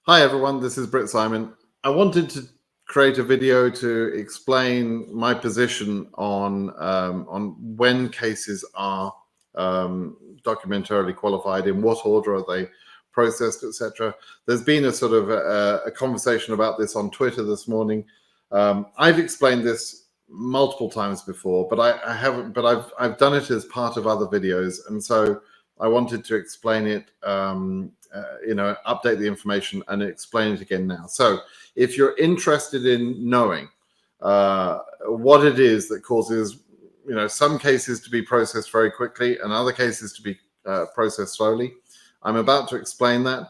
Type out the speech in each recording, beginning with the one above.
Hi everyone, this is BritSimon. I wanted to create a video to explain my position on when cases are documentarily qualified, in what order are they processed, etc. There's been a sort of a conversation about this on Twitter this morning. I've explained this multiple times before, but I haven't. But I've done it as part of other videos, and so I wanted to explain it. Update the information and explain it again now. So if you're interested in knowing what it is that causes, some cases to be processed very quickly and other cases to be processed slowly, I'm about to explain that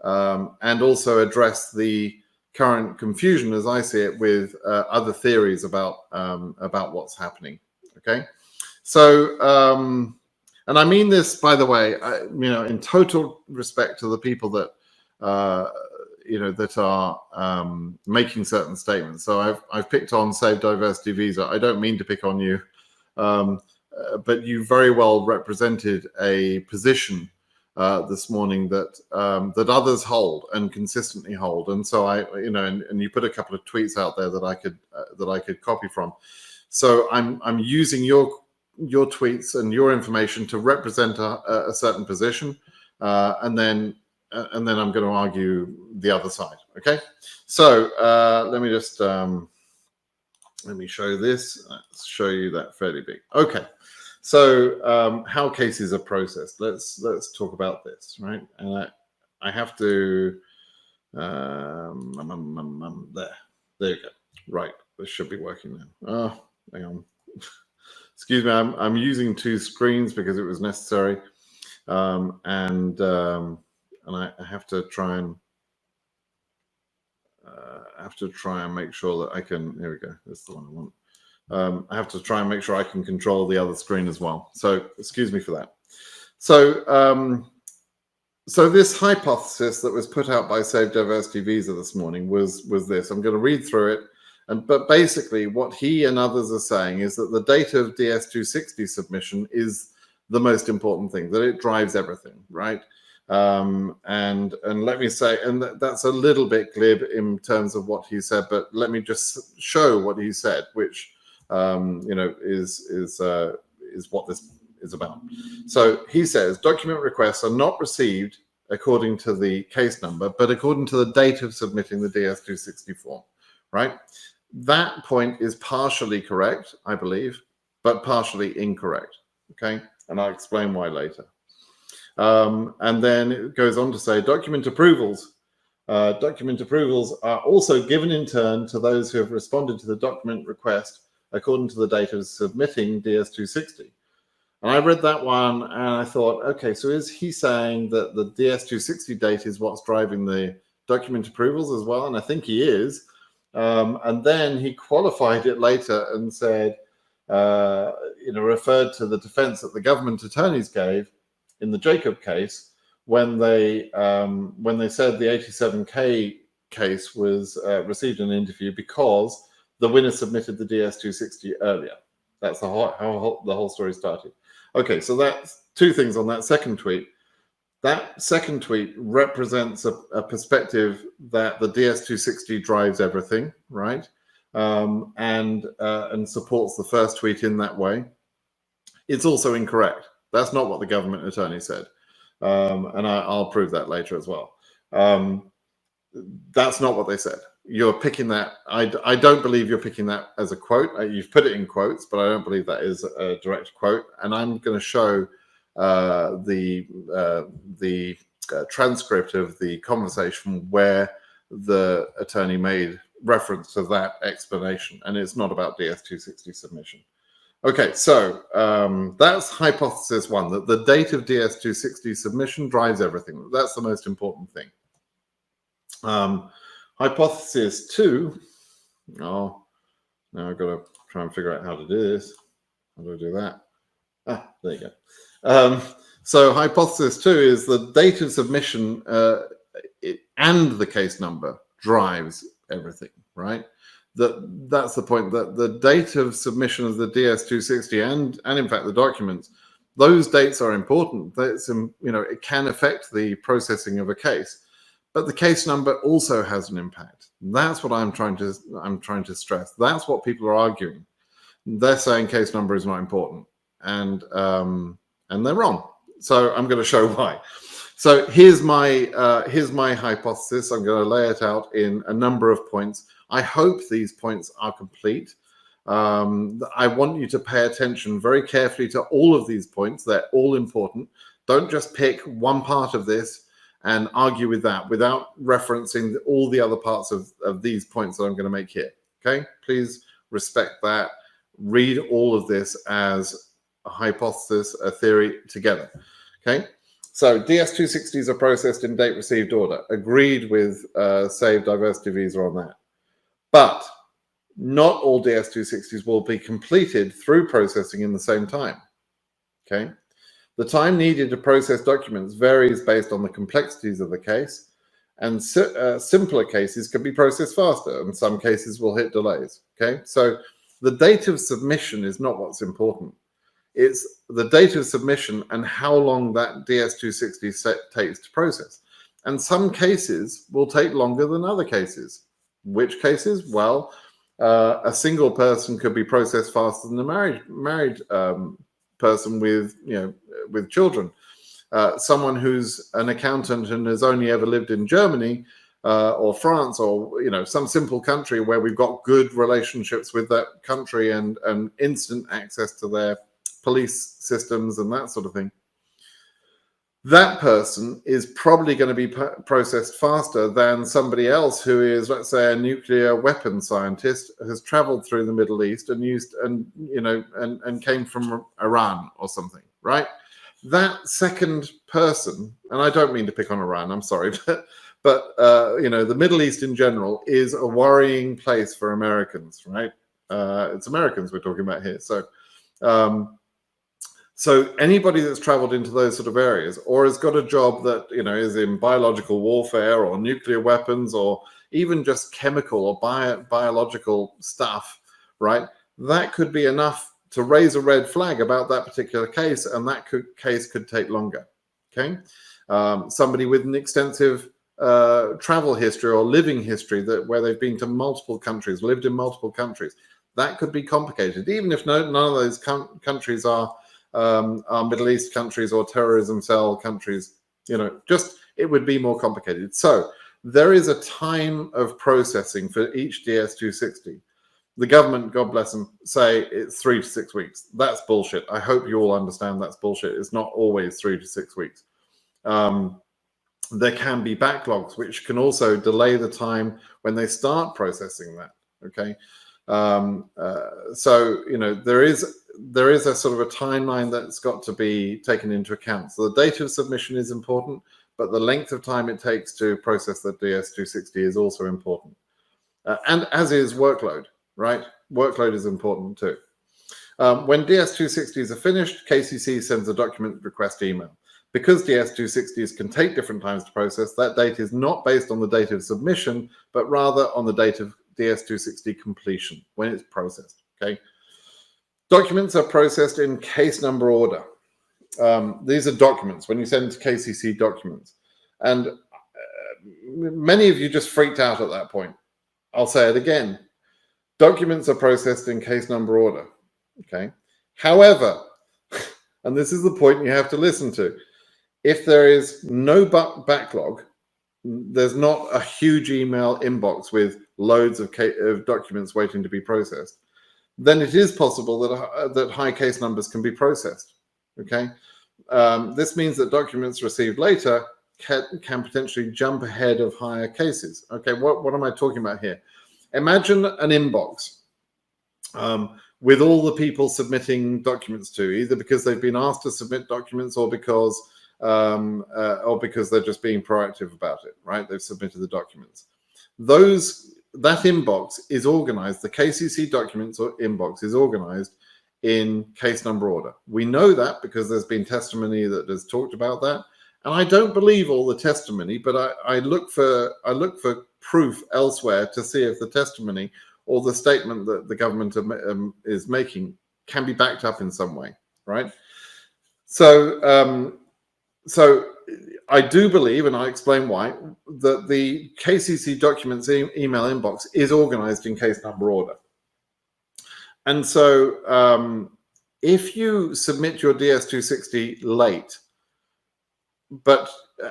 and also address the current confusion, as I see it, with other theories about what's happening. Okay, so. And I mean this, by the way, in total respect to the people that, that are making certain statements. So I've picked on Save Diversity Visa. I don't mean to pick on you, but you very well represented a position this morning that that others hold and consistently hold. And so and you put a couple of tweets out there that I could copy from. So I'm using your tweets and your information to represent a certain position, and then I'm going to argue the other side. Okay, so let me just let me show this. Let's show you that fairly big. Okay, so how cases are processed. Let's talk about this, right? And I have to there you go. Right, this should be working now. Oh, hang on. Excuse me, I'm using two screens because it was necessary, and I have to try and make sure that I can. Here we go. This is the one I want. I have to try and make sure I can control the other screen as well. So excuse me for that. So so this hypothesis that was put out by Save Diversity Visa this morning was this. I'm going to read through it. But basically, what he and others are saying is that the date of DS260 submission is the most important thing, that it drives everything, right? And let me say, and that's a little bit glib in terms of what he said, but let me just show what he said, which is what this is about. So he says document requests are not received according to the case number, but according to the date of submitting the DS260 form, right? That point is partially correct, I believe, but partially incorrect. Okay, and I'll explain why later. And then it goes on to say document approvals. Document approvals are also given in turn to those who have responded to the document request according to the date of submitting DS260. And I read that one and I thought, okay, so is he saying that the DS260 date is what's driving the document approvals as well? And I think he is. And then he qualified it later and said, referred to the defense that the government attorneys gave in the Jacob case when they said the 87K case was received an interview because the winner submitted the DS260 earlier. That's how the whole story started. Okay, so that's two things on that second tweet. That second tweet represents a perspective that the DS260 drives everything, right? And supports the first tweet in that way. It's also incorrect. That's not what the government attorney said. And I'll prove that later as well. That's not what they said. You're picking that. I don't believe you're picking that as a quote. You've put it in quotes, but I don't believe that is a direct quote. And I'm going to show the transcript of the conversation where the attorney made reference to that explanation, and it's not about DS260 submission. Okay, so that's hypothesis one, that the date of DS260 submission drives everything. That's the most important thing. Hypothesis two, now I've got to try and figure out how to do this. How do I do that? Ah, there you go. So hypothesis two is the date of submission and the case number drives everything, right? That's the point, that the date of submission of the DS260 and in fact the documents, those dates are important. That's, it can affect the processing of a case. but the case number also has an impact. That's what I'm trying to stress. That's what people are arguing. They're saying case number is not important, and they're wrong. So I'm going to show why. So here's my hypothesis. I'm going to lay it out in a number of points. I hope these points are complete. I want you to pay attention very carefully to all of these points. They're all important. Don't just pick one part of this and argue with that without referencing all the other parts of these points that I'm going to make here. Okay, please respect that. Read all of this as a hypothesis, a theory together. Okay, so DS-260s are processed in date received order. Agreed with Save Diversity Visa on that. But not all DS-260s will be completed through processing in the same time. Okay. The time needed to process documents varies based on the complexities of the case, and simpler cases can be processed faster, and some cases will hit delays. Okay, so the date of submission is not what's important. It's the date of submission and how long that DS-260 takes to process. And some cases will take longer than other cases. Which cases? Well, a single person could be processed faster than a married person with children. Someone who's an accountant and has only ever lived in Germany or France or some simple country where we've got good relationships with that country and instant access to their police systems and that sort of thing. That person is probably going to be processed faster than somebody else who is, let's say, a nuclear weapons scientist, has traveled through the Middle East and came from Iran or something, right? That second person, and I don't mean to pick on Iran, I'm sorry, but the Middle East in general is a worrying place for Americans, right? It's Americans we're talking about here. So anybody that's traveled into those sort of areas or has got a job that, is in biological warfare or nuclear weapons or even just chemical or biological stuff, right? That could be enough to raise a red flag about that particular case, and that case could take longer, okay? Somebody with an extensive travel history or living history where they've been to multiple countries, lived in multiple countries, that could be complicated, even if none of those countries are Middle East countries or terrorism cell countries, it would be more complicated. So there is a time of processing for each DS-260. The government, God bless them, say it's 3 to 6 weeks. That's bullshit. I hope you all understand that's bullshit. It's not always 3 to 6 weeks. There can be backlogs, which can also delay the time when they start processing that. Okay. So there is a sort of a timeline that's got to be taken into account. So the date of submission is important, but the length of time it takes to process the DS-260 is also important. And as is workload, right? Workload is important too. When DS-260s are finished, KCC sends a document request email. Because DS-260s can take different times to process, that date is not based on the date of submission, but rather on the date of DS-260 completion, when it's processed, okay? Documents are processed in case number order. These are documents, when you send KCC documents. And many of you just freaked out at that point. I'll say it again. Documents are processed in case number order, okay? However, and this is the point you have to listen to, if there is no backlog, there's not a huge email inbox with loads of documents waiting to be processed, then it is possible that high case numbers can be processed, okay? This means that documents received later can potentially jump ahead of higher cases. Okay, what am I talking about here? Imagine an inbox with all the people submitting documents to, either because they've been asked to submit documents or because they're just being proactive about it, right? They've submitted the documents. That inbox is organized, the KCC documents or inbox is organized in case number order. We know that because there's been testimony that has talked about that. And I don't believe all the testimony, but I look for proof elsewhere to see if the testimony or the statement that the government is making can be backed up in some way, right? So So I do believe, and I'll explain why, that the KCC documents email inbox is organized in case number order. And so if you submit your DS260 late,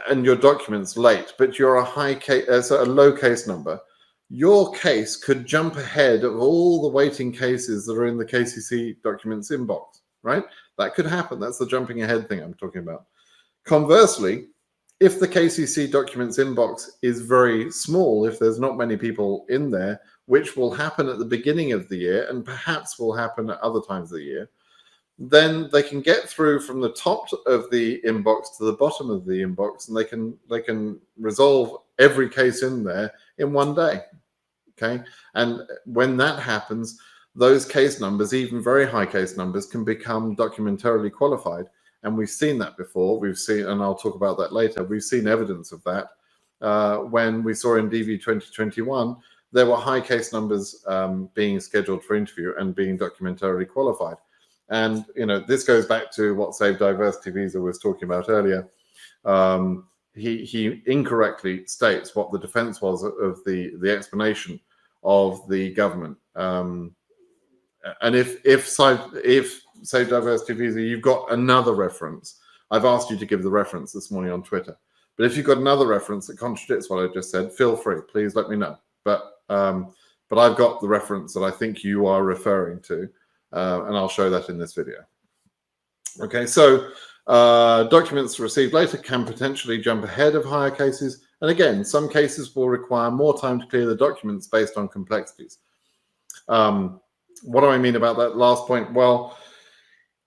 and your documents late, but you're a low case number, your case could jump ahead of all the waiting cases that are in the KCC documents inbox, right? That could happen. That's the jumping ahead thing I'm talking about. Conversely, if the KCC documents inbox is very small, if there's not many people in there, which will happen at the beginning of the year and perhaps will happen at other times of the year, then they can get through from the top of the inbox to the bottom of the inbox, and they can resolve every case in there in one day. Okay, and when that happens, those case numbers, even very high case numbers, can become documentarily qualified. And we've seen that before. We've seen, and I'll talk about that later, we've seen evidence of that when we saw in DV 2021, there were high case numbers being scheduled for interview and being documentarily qualified. And, this goes back to what Save Diversity Visa was talking about earlier. He incorrectly states what the defense was of the explanation of the government. And if Save Diversity Visa, you've got another reference. I've asked you to give the reference this morning on Twitter. But if you've got another reference that contradicts what I just said, feel free. Please let me know. But I've got the reference that I think you are referring to. And I'll show that in this video. Okay, so documents received later can potentially jump ahead of higher cases. And again, some cases will require more time to clear the documents based on complexities. What do I mean about that last point? Well,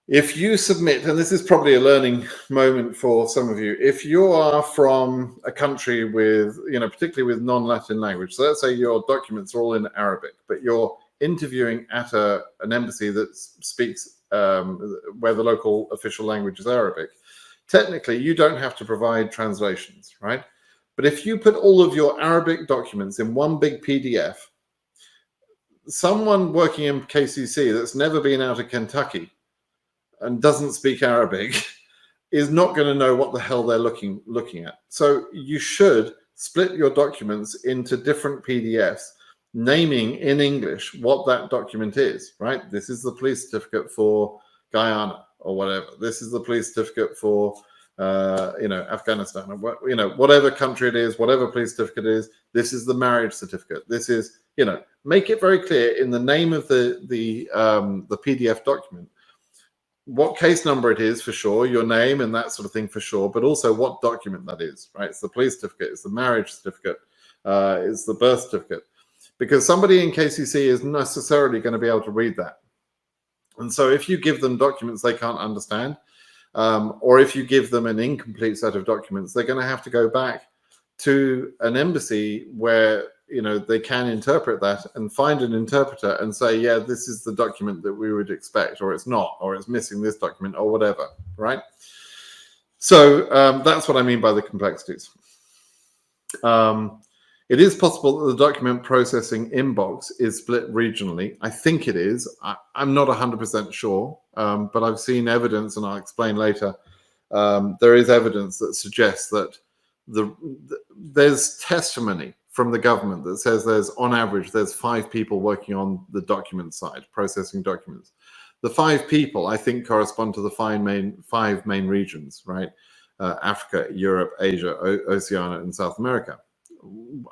if you submit, and this is probably a learning moment for some of you, if you are from a country with, particularly with non-Latin language, so let's say your documents are all in Arabic, but you're interviewing at an embassy that speaks where the local official language is Arabic, technically you don't have to provide translations, right? But if you put all of your Arabic documents in one big PDF, someone working in KCC that's never been out of Kentucky and doesn't speak Arabic is not going to know what the hell they're looking at. So you should split your documents into different PDFs, naming in English what that document is, right? This is the police certificate for Guyana or whatever. This is the police certificate for, Afghanistan or whatever country it is, whatever police certificate it is. This is the marriage certificate. This is, make it very clear in the name of the PDF document what case number it is for sure, your name and that sort of thing for sure, but also what document that is, right? It's the police certificate, it's the marriage certificate, it's the birth certificate. Because somebody in KCC is necessarily going to be able to read that. And so if you give them documents they can't understand, or if you give them an incomplete set of documents, they're going to have to go back to an embassy where, they can interpret that and find an interpreter and say, yeah, this is the document that we would expect, or it's not, or it's missing this document or whatever, right? So that's what I mean by the complexities. It is possible that the document processing inbox is split regionally. I think it is. I'm not 100% sure, but I've seen evidence, and I'll explain later. There is evidence that suggests that there's testimony from the government that says on average, there's 5 people working on the document side, processing documents. The 5 people, I think, correspond to the 5 main regions, right? Africa, Europe, Asia, Oceania, and South America.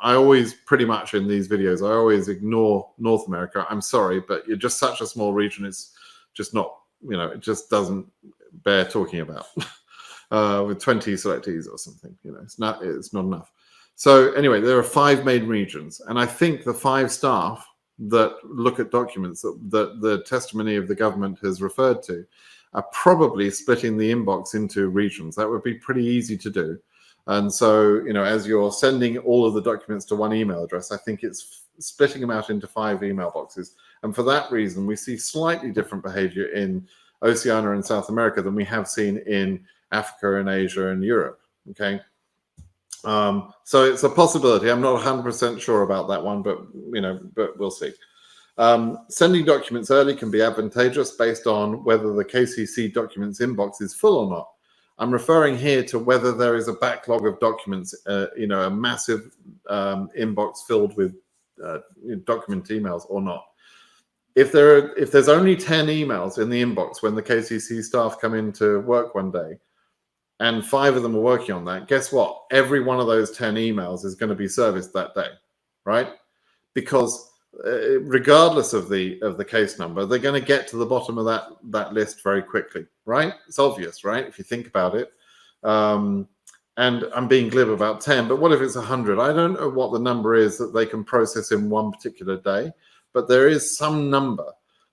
I always, pretty much in these videos, I always ignore North America. I'm sorry, but you're just such a small region. It's just not, it just doesn't bear talking about with 20 selectees or something, it's not enough. So anyway, there are 5 main regions. And I think the 5 staff that look at documents that the testimony of the government has referred to are probably splitting the inbox into regions. That would be pretty easy to do. And so, as you're sending all of the documents to one email address, I think it's splitting them out into 5 email boxes. And for that reason, we see slightly different behavior in Oceania and South America than we have seen in Africa and Asia and Europe. Okay. So it's a possibility. I'm not 100% sure about that one, but we'll see. Sending documents early can be advantageous based on whether the KCC documents inbox is full or not. I'm referring here to whether there is a backlog of documents, a massive inbox filled with document emails or not. If there's only 10 emails in the inbox when the KCC staff come into work one day, and 5 of them are working on that, guess what? Every one of those 10 emails is going to be serviced that day, right? Because regardless of the case number, they're going to get to the bottom of that list very quickly, right? It's obvious, right? If you think about it. And I'm being glib about 10, but what if it's 100? I don't know what the number is that they can process in one particular day, but there is some number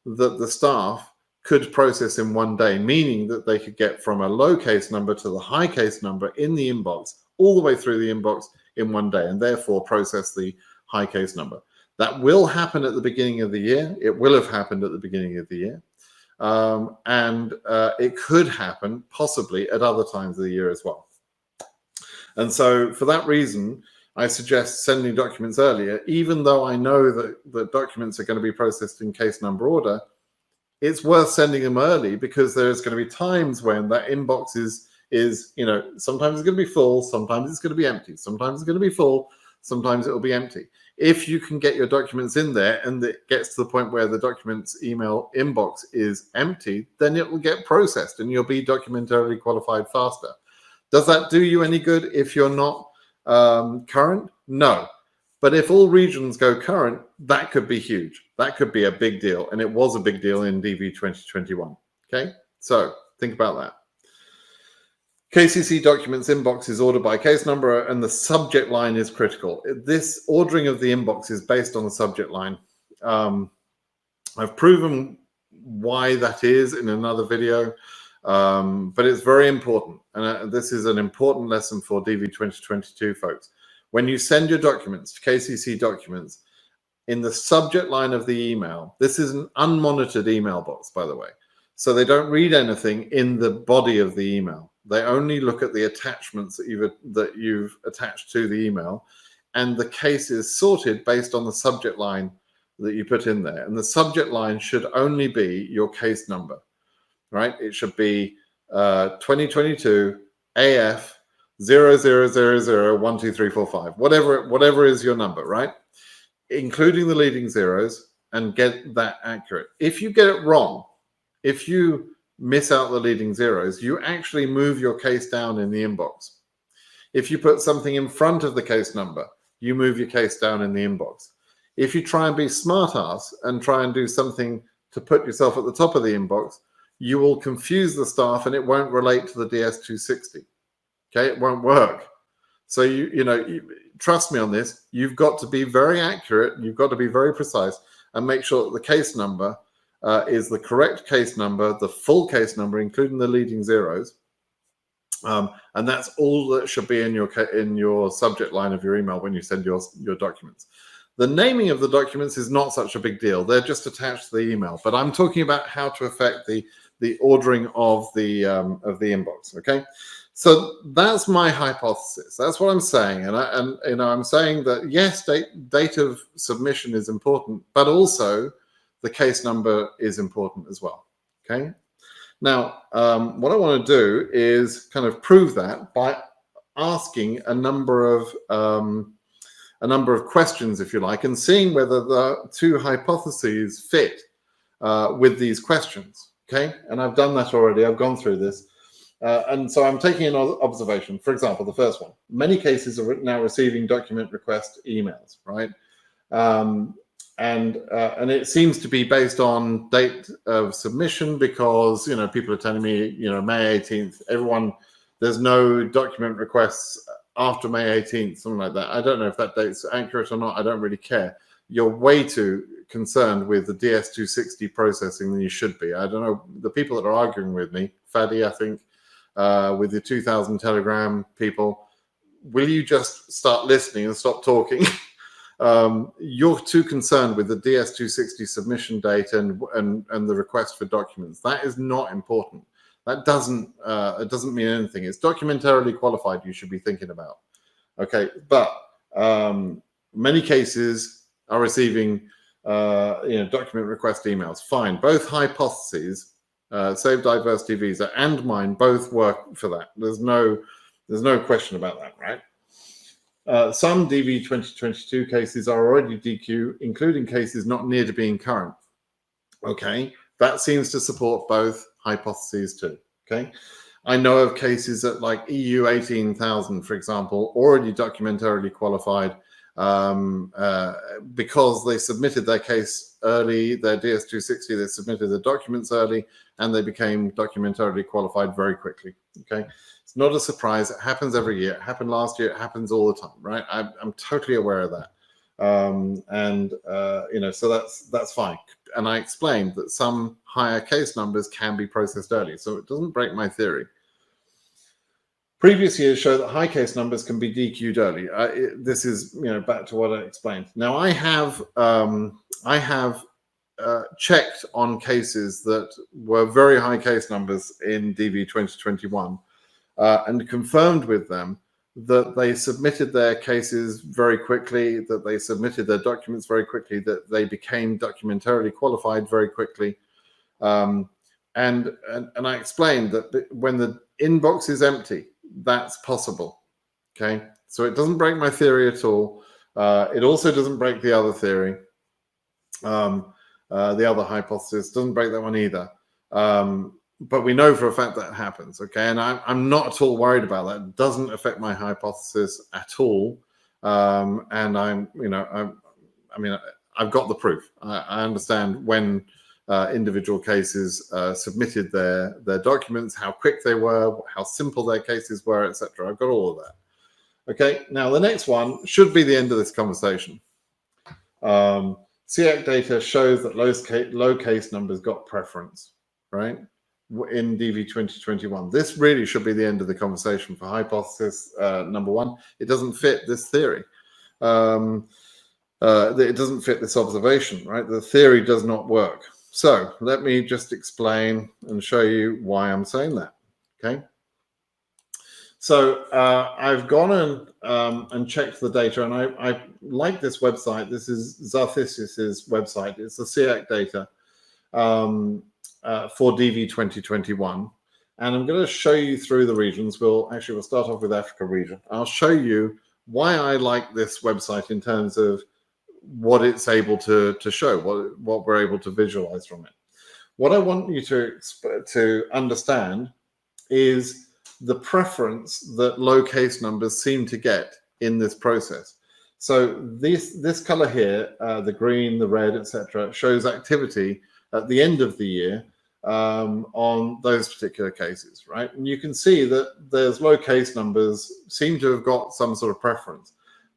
that the staff could process in one day, meaning that they could get from a low case number to the high case number in the inbox, all the way through the inbox in one day, and therefore process the high case number. That will happen at the beginning of the year. It will have happened at the beginning of the year. And it could happen possibly at other times of the year as well. And so for that reason, I suggest sending documents earlier, even though I know that the documents are going to be processed in case number order. It's worth sending them early because there's going to be times when that inbox is sometimes it's going to be full, sometimes it's going to be empty, sometimes it's going to be full, sometimes it will be empty. If you can get your documents in there and it gets to the point where the documents email inbox is empty, then it will get processed and you'll be documentarily qualified faster. Does that do you any good if you're not current? No. But if all regions go current, that could be huge. That could be a big deal. And it was a big deal in DV 2021. Okay, so think about that. KCC documents inbox is ordered by case number and the subject line is critical. This ordering of the inbox is based on the subject line. I've proven why that is in another video, but it's very important. And this is an important lesson for DV 2022, folks. When you send your documents to KCC documents, in the subject line of the email, this is an unmonitored email box, by the way. So they don't read anything in the body of the email. They only look at the attachments that you've attached to the email, and the case is sorted based on the subject line that you put in there. And the subject line should only be your case number, right? It should be 2022 AF 0000123455, whatever is your number, right? Including the leading zeros, and get that accurate. If you get it wrong, if you miss out the leading zeros, you actually move your case down in the inbox. If you put something in front of the case number, you move your case down in the inbox. If you try and be smart ass and try and do something to put yourself at the top of the inbox, you will confuse the staff and it won't relate to the DS260. Okay, it won't work. So you trust me on this. You've got to be very accurate. You've got to be very precise and make sure that the case number is the correct case number, the full case number, including the leading zeros. And that's all that should be in your subject line of your email when you send your documents. The naming of the documents is not such a big deal. They're just attached to the email. But I'm talking about how to affect the ordering of the inbox. Okay. So that's my hypothesis. That's what I'm saying, and I'm saying that yes, date of submission is important, but also the case number is important as well. Okay. Now, what I want to do is kind of prove that by asking a number of questions, if you like, and seeing whether the two hypotheses fit with these questions. Okay, and I've done that already. I've gone through this. And so I'm taking an observation. For example, the first one, many cases are now receiving document request emails, right? And it seems to be based on date of submission because, people are telling me, May 18th, there's no document requests after May 18th, something like that. I don't know if that date's accurate or not. I don't really care. You're way too concerned with the DS260 processing than you should be. I don't know, the people that are arguing with me, Faddy, I think, with the 2000 Telegram people, will you just start listening and stop talking? You're too concerned with the DS260 submission date and the request for documents. That is not important. That it doesn't mean anything. It's documentarily qualified you should be thinking about. Okay, but many cases are receiving document request emails. Fine, both hypotheses Save Diversity Visa and mine both work for that. There's no question about that, right? Some DV 2022 cases are already DQ, including cases not near to being current. Okay, that seems to support both hypotheses too. Okay, I know of cases at like EU 18,000, for example, already documentarily qualified because they submitted their case early, their DS-260, they submitted the documents early, and they became documentarily qualified very quickly. Okay, it's not a surprise. It happens every year. It happened last year. It happens all the time, right? I'm totally aware of that. So that's fine. And I explained that some higher case numbers can be processed early, so it doesn't break my theory. Previous years show that high case numbers can be DQ'd early. This is, back to what I explained. Now I have checked on cases that were very high case numbers in DV 2021 and confirmed with them that they submitted their cases very quickly, that they submitted their documents very quickly, that they became documentarily qualified very quickly. And I explained that when the inbox is empty, that's possible. Okay, so it doesn't break my theory at all. It also doesn't break the other theory. The other hypothesis doesn't break that one either. But we know for a fact that happens, okay? And I'm not at all worried about that. It doesn't affect my hypothesis at all. And I've got the proof. I understand when individual cases submitted their documents, how quick they were, how simple their cases were, etc. I've got all of that. Okay, now the next one should be the end of this conversation. SEAC data shows that low case numbers got preference, right? In DV 2021. This really should be the end of the conversation for hypothesis number one. It doesn't fit this theory. It doesn't fit this observation, right? The theory does not work. So let me just explain and show you why I'm saying that, okay? So I've gone and checked the data, and I like this website. This is Zarthisis's website. It's the SEAC data for DV 2021. And I'm going to show you through the regions. We'll start off with Africa region. I'll show you why I like this website in terms of what it's able to show, what we're able to visualize from it. What I want you to understand is the preference that low case numbers seem to get in this process. So this color here, the green, the red, etc., shows activity at the end of the year on those particular cases, right? And you can see that there's low case numbers seem to have got some sort of preference.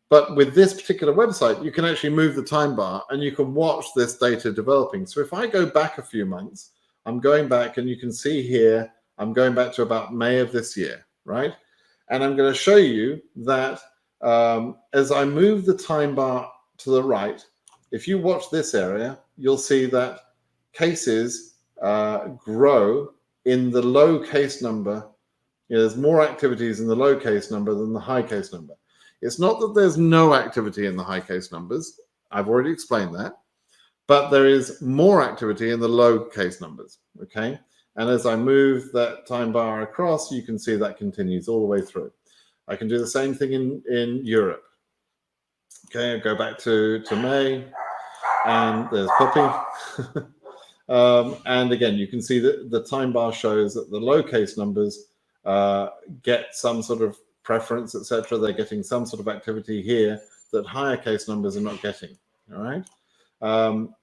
But with this particular website, you can actually move the time bar and you can watch this data developing. So if I go back a few months, I'm going back and you can see here, I'm going back to about May of this year, right? And I'm going to show you that as I move the time bar to the right, if you watch this area, you'll see that cases grow in the low case number. There's more activities in the low case number than the high case number. It's not that there's no activity in the high case numbers. I've already explained that. But there is more activity in the low case numbers, okay? And as I move that time bar across, you can see that continues all the way through. I can do the same thing in Europe. Okay, I go back to May, and there's Poppy. And again, you can see that the time bar shows that the low case numbers get some sort of preference, etc. They're getting some sort of activity here that higher case numbers are not getting, all right?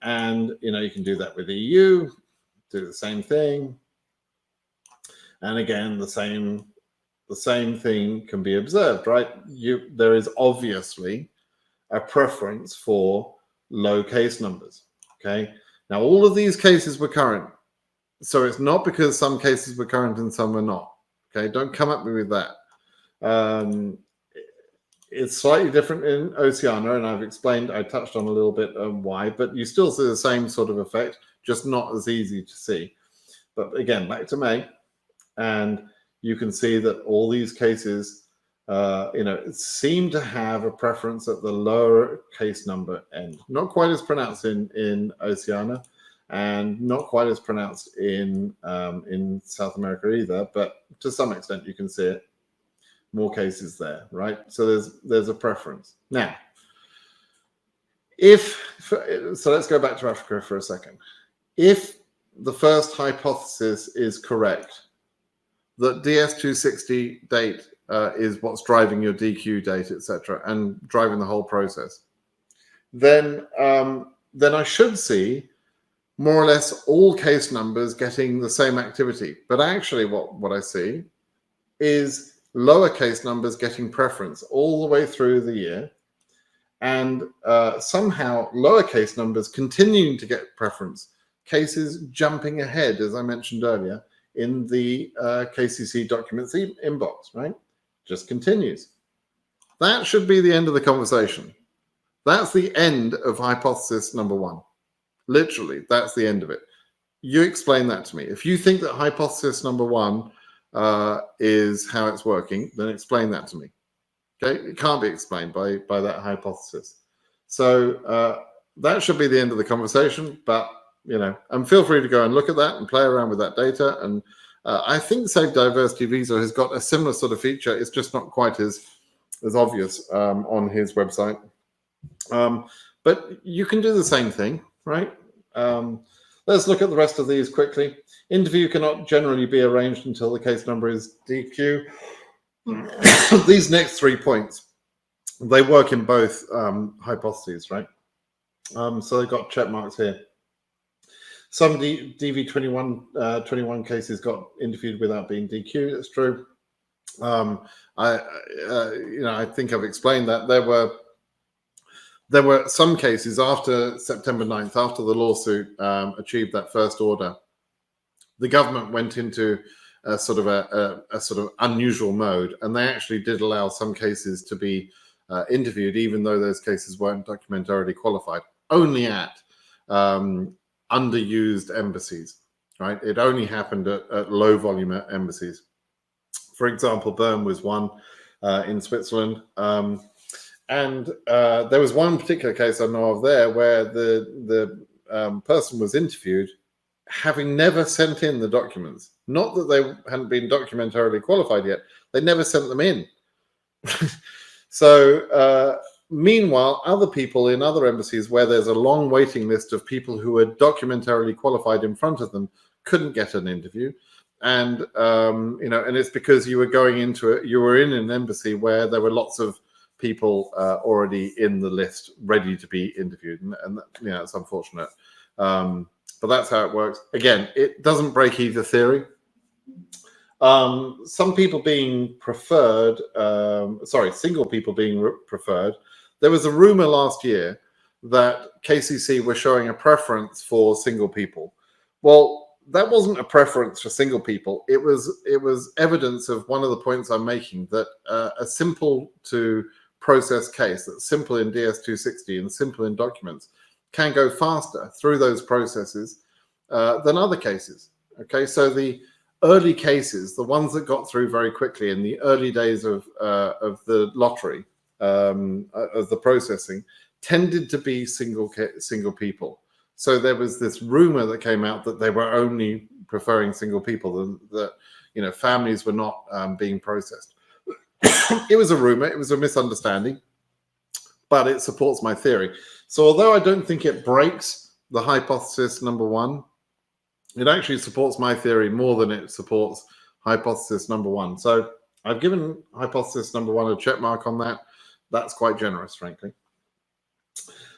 And, you can do that with EU, do the same thing. And again, the same thing can be observed, right? There is obviously a preference for low case numbers, okay? Now, all of these cases were current. So it's not because some cases were current and some were not, okay? Don't come at me with that. It's slightly different in Oceania, and I touched on a little bit why, but you still see the same sort of effect, just not as easy to see. But again, back to May, and you can see that all these cases, seem to have a preference at the lower case number end. Not quite as pronounced in Oceania, and not quite as pronounced in South America either, but to some extent you can see it. More cases there, right? So there's a preference. Now, so let's go back to Africa for a second. If the first hypothesis is correct, that DS260 date is what's driving your DQ date, etc., and driving the whole process, then I should see more or less all case numbers getting the same activity. But actually what I see is lower case numbers getting preference all the way through the year, and somehow lower case numbers continuing to get preference, cases jumping ahead, as I mentioned earlier, in the KCC documents inbox, right? Just continues. That should be the end of the conversation. That's the end of hypothesis number one. Literally, that's the end of it. You explain that to me. If you think that hypothesis number one is how it's working, then explain that to me. Okay, it can't be explained by that hypothesis. So that should be the end of the conversation. But and feel free to go and look at that and play around with that data. And I think Safe Diversity Visa has got a similar sort of feature. It's just not quite as obvious on his website. But you can do the same thing, right? Let's look at the rest of these quickly. Interview cannot generally be arranged until the case number is DQ. These next 3 points, they work in both hypotheses, right? So they've got check marks here. Some DV21 cases got interviewed without being DQ. That's true. I think I've explained that there were some cases after September 9th, after the lawsuit achieved that first order, the government went into a sort of unusual mode, and they actually did allow some cases to be interviewed, even though those cases weren't documentarily qualified, only at underused embassies, right? It only happened at low volume embassies. For example, Bern was one in Switzerland. And there was one particular case I know of there where the person was interviewed having never sent in the documents. Not that they hadn't been documentarily qualified yet. They never sent them in. So meanwhile, other people in other embassies where there's a long waiting list of people who are documentarily qualified in front of them couldn't get an interview. And, and it's because you were going into it, you were in an embassy where there were lots of people already in the list ready to be interviewed, and it's unfortunate, but that's how it works. Again, it doesn't break either theory. Some people being preferred, single people being preferred. There was a rumor last year that KCC were showing a preference for single people. Well, that wasn't a preference for single people. It was evidence of one of the points I'm making, that a simple to process case that's simple in DS260 and simple in documents can go faster through those processes than other cases. Okay, so the early cases, the ones that got through very quickly in the early days of the lottery, of the processing, tended to be single people. So there was this rumor that came out that they were only preferring single people, that families were not being processed. It was a rumor, it was a misunderstanding, but it supports my theory. So although I don't think it breaks the hypothesis number one, it actually supports my theory more than it supports hypothesis number one. So I've given hypothesis number one a check mark on that. That's quite generous, frankly.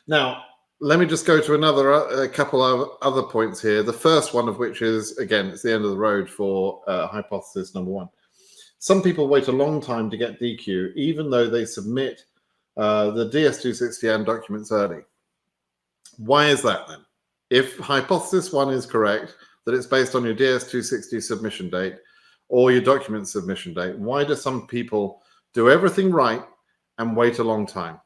Now, let me just go to a couple of other points here. The first one of which is, again, it's the end of the road for hypothesis number one. Some people wait a long time to get DQ, even though they submit the DS260 documents early. Why is that then? If hypothesis one is correct, that it's based on your DS260 submission date or your document submission date, why do some people do everything right and wait a long time?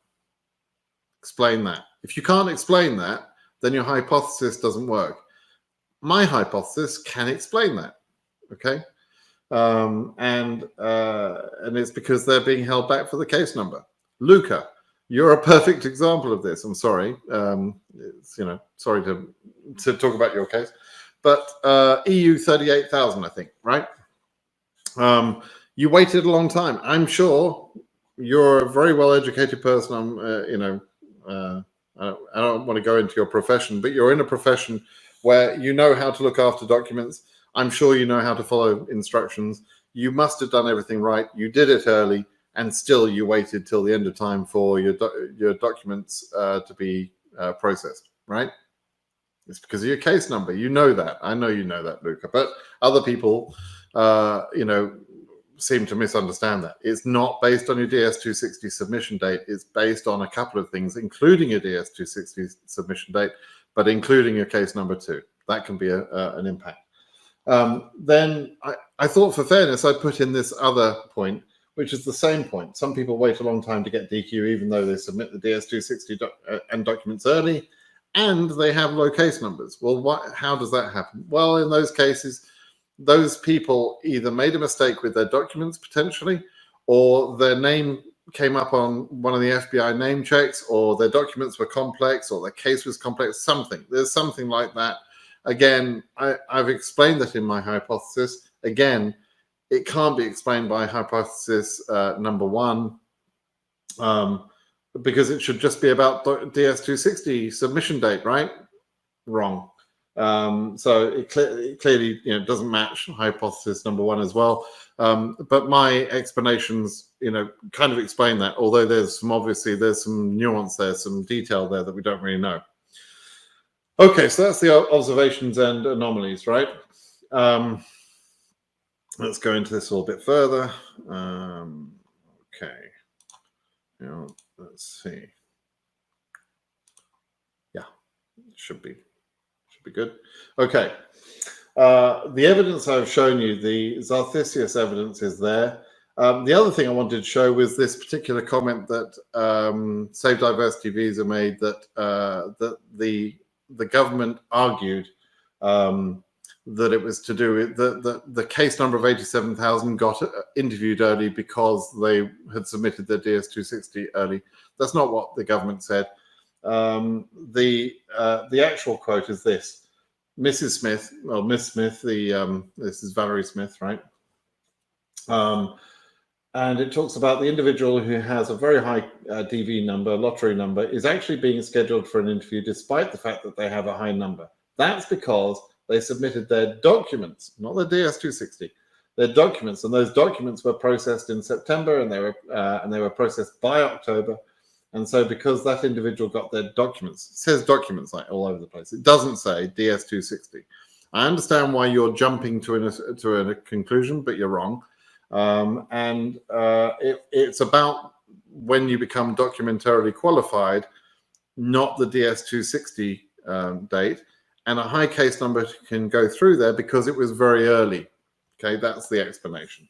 Explain that. If you can't explain that, then your hypothesis doesn't work. My hypothesis can explain that, okay? And it's because they're being held back for the case number. Luca, You're a perfect example of this. I'm sorry. Sorry to talk about your case, but EU 38,000, I think, right? You waited a long time. I'm sure you're a very well-educated person. I don't want to go into your profession, but you're in a profession where you know how to look after documents. I'm sure you know how to follow instructions. You must have done everything right. You did it early, and still you waited till the end of time for your documents to be processed, right? It's because of your case number. You know that. I know you know that, Luca. But other people, seem to misunderstand that. It's not based on your DS260 submission date. It's based on a couple of things, including your DS260 submission date, but including your case number too. That can be an impact. Then I thought, for fairness, I'd put in this other point, which is the same point. Some people wait a long time to get DQ, even though they submit the DS260 and documents early, and they have low case numbers. Well, how does that happen? Well, in those cases, those people either made a mistake with their documents potentially, or their name came up on one of the FBI name checks, or their documents were complex, or their case was complex, something. There's something like that. Again, I've explained that in my hypothesis. Again, it can't be explained by hypothesis number one, because it should just be about DS260 submission date, right? Wrong. So it clearly doesn't match hypothesis number one as well. But my explanations kind of explain that, although there's some nuance there, some detail there that we don't really know. Okay, so that's the observations and anomalies, right? Let's go into this a little bit further. Okay, let's see. Yeah, should be good. Okay, the evidence I've shown you, the Zarthisius evidence, is there. The other thing I wanted to show was this particular comment that Save Diversity Visa made, that the government argued that it was to do with the case number of 87,000 got interviewed early because they had submitted their DS260 early. That's not what the government said. The actual quote is this: Mrs. Smith, well, Miss Smith, this is Valerie Smith, right? And it talks about the individual who has a very high DV number, lottery number, is actually being scheduled for an interview despite the fact that they have a high number. That's because they submitted their documents, not their DS260, their documents, and those documents were processed in September, and they were processed by October. And so because that individual got their documents, it says documents like all over the place. It doesn't say DS260. I understand why you're jumping to a conclusion, but you're wrong. It's about when you become documentarily qualified, not the DS260 date. And a high case number can go through there because it was very early. Okay, that's the explanation.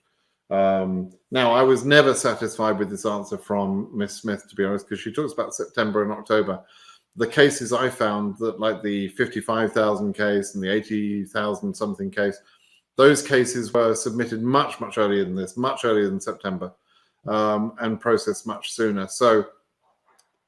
Now, I was never satisfied with this answer from Miss Smith, to be honest, because she talks about September and October. The cases I found, that like the 55,000 case and the 80,000 something case, those cases were submitted much earlier than this, much earlier than September, and processed much sooner. So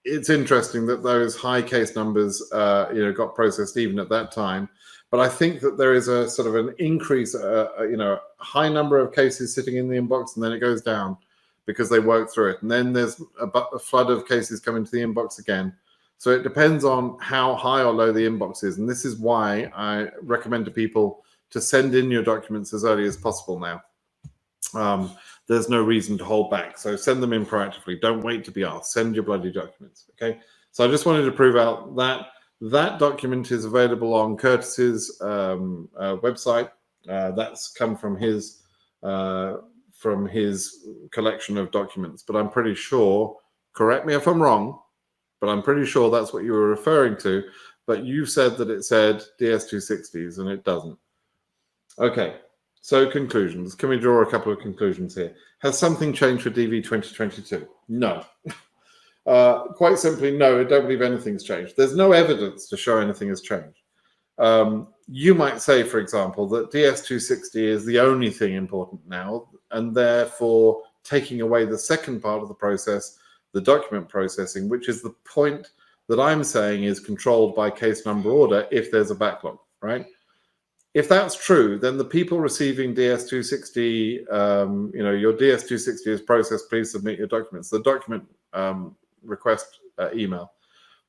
it's interesting that those high case numbers, got processed even at that time. But I think that there is a sort of an increase, a high number of cases sitting in the inbox, and then it goes down because they work through it. And then there's a flood of cases coming to the inbox again. So it depends on how high or low the inbox is. And this is why I recommend to people to send in your documents as early as possible now. There's no reason to hold back. So send them in proactively. Don't wait to be asked. Send your bloody documents. Okay. So I just wanted to prove out that that document is available on Curtis's website. That's come from his collection of documents. But I'm pretty sure, correct me if I'm wrong, but I'm pretty sure that's what you were referring to. But you said that it said DS260s, and it doesn't. Okay, so conclusions. Can we draw a couple of conclusions here? Has something changed for DV 2022? No. Quite simply, no, I don't believe anything's changed. There's no evidence to show anything has changed. You might say, for example, that DS260 is the only thing important now, and therefore taking away the second part of the process the document processing, which is the point that I'm saying is controlled by case number order if there's a backlog, right? If that's true, then the people receiving DS260, your DS260 is processed, please submit your documents, the document request email.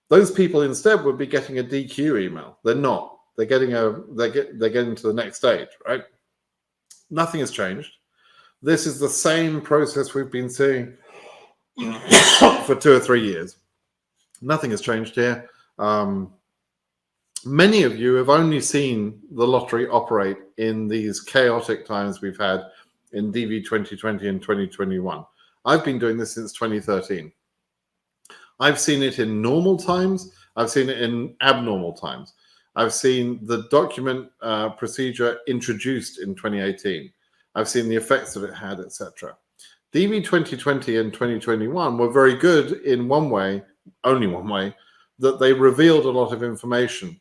Those people instead would be getting a DQ email. They're not. They're getting to the next stage, right? Nothing has changed. This is the same process we've been seeing for 2 or 3 years. Nothing has changed here. Many of you have only seen the lottery operate in these chaotic times we've had in DV 2020 and 2021. I've been doing this since 2013. I've seen it in normal times. I've seen it in abnormal times. I've seen the document procedure introduced in 2018. I've seen the effects that it had, etc. DV 2020 and 2021 were very good in one way, only one way, that they revealed a lot of information.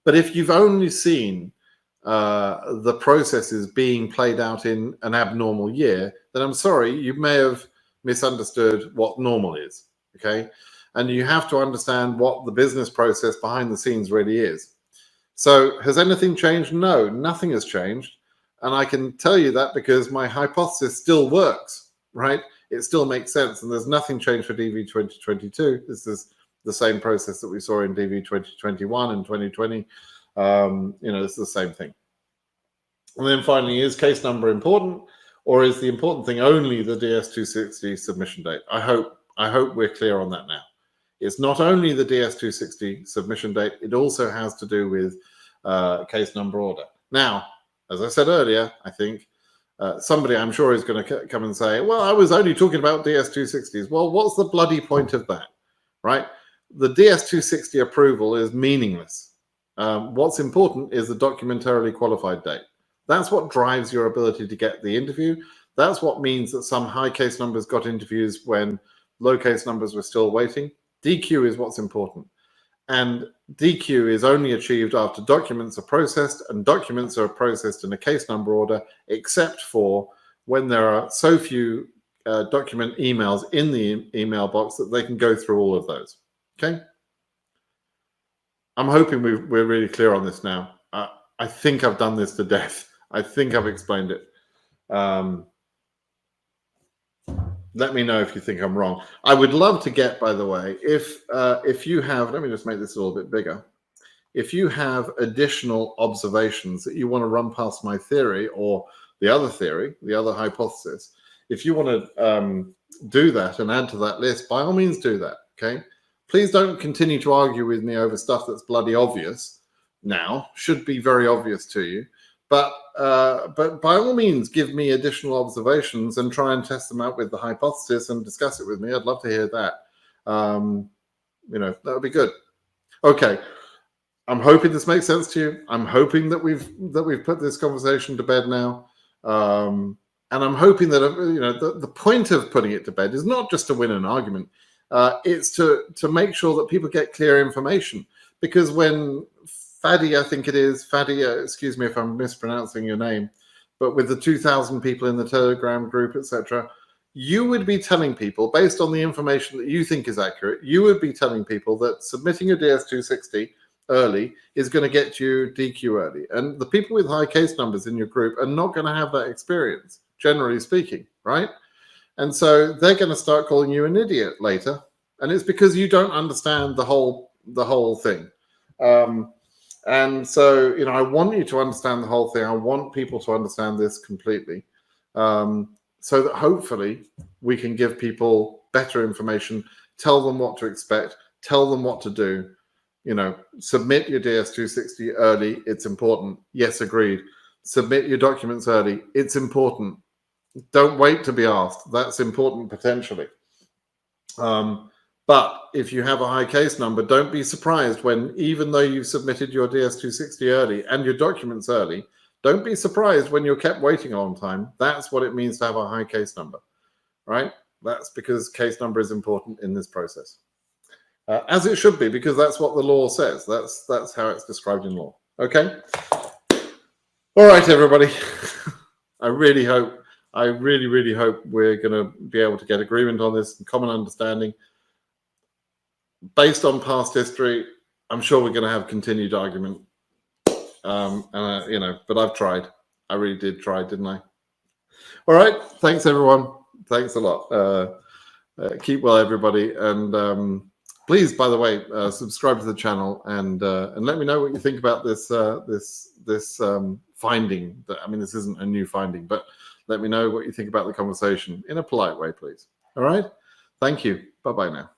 But if you've only seen the processes being played out in an abnormal year, then I'm sorry, you may have misunderstood what normal is, okay? And you have to understand what the business process behind the scenes really is. So has anything changed? No, nothing has changed. And I can tell you that because my hypothesis still works, right? It still makes sense. And there's nothing changed for DV 2022. This is the same process that we saw in DV 2021 and 2020. It's the same thing. And then finally, is case number important, or is the important thing only the DS260 submission date? I hope we're clear on that now. It's not only the DS260 submission date, it also has to do with case number order. Now, as I said earlier, I think somebody I'm sure is going to come and say, well, I was only talking about DS260s. Well, what's the bloody point of that, right? The DS260 approval is meaningless. What's important is the documentarily qualified date. That's what drives your ability to get the interview. That's what means that some high case numbers got interviews when low case numbers were still waiting. DQ is what's important. And DQ is only achieved after documents are processed, and documents are processed in a case number order, except for when there are so few document emails in the email box that they can go through all of those. Okay? I'm hoping we're really clear on this now. I think I've done this to death. I think I've explained it. Let me know if you think I'm wrong. I would love to get, by the way, if you have, let me just make this a little bit bigger. If you have additional observations that you want to run past my theory or the other hypothesis, if you want to do that and add to that list, by all means do that, okay? Please don't continue to argue with me over stuff that's bloody obvious now, should be very obvious to you. But by all means, give me additional observations and try and test them out with the hypothesis and discuss it with me. I'd love to hear that. That would be good. Okay, I'm hoping this makes sense to you. I'm hoping that we've put this conversation to bed now, and I'm hoping that the point of putting it to bed is not just to win an argument. It's to make sure that people get clear information, because when Fadi, I think it is, Fadi, excuse me if I'm mispronouncing your name, but with the 2,000 people in the Telegram group, etc., you would be telling people, based on the information that you think is accurate, you would be telling people that submitting a DS260 early is going to get you DQ early. And the people with high case numbers in your group are not going to have that experience, generally speaking, right? And so they're going to start calling you an idiot later. And it's because you don't understand the whole thing. And so, I want you to understand the whole thing. I want people to understand this completely, so that hopefully we can give people better information, tell them what to expect, tell them what to do. Submit your DS260 early. It's important. Yes, agreed. Submit your documents early. It's important. Don't wait to be asked. That's important potentially. But if you have a high case number, don't be surprised when, even though you've submitted your DS260 early and your documents early, don't be surprised when you're kept waiting a long time. That's what it means to have a high case number, right? That's because case number is important in this process. As it should be, because that's what the law says. That's how it's described in law. Okay? All right, everybody. I really hope I really, really hope we're going to be able to get agreement on this and common understanding. Based on past history, I'm sure we're going to have continued argument. But I've tried. I really did try, didn't I? All right. Thanks, everyone. Thanks a lot. Keep well, everybody. And please, by the way, subscribe to the channel and let me know what you think about this finding. I mean, this isn't a new finding, but let me know what you think about the conversation in a polite way, please. All right. Thank you. Bye-bye now.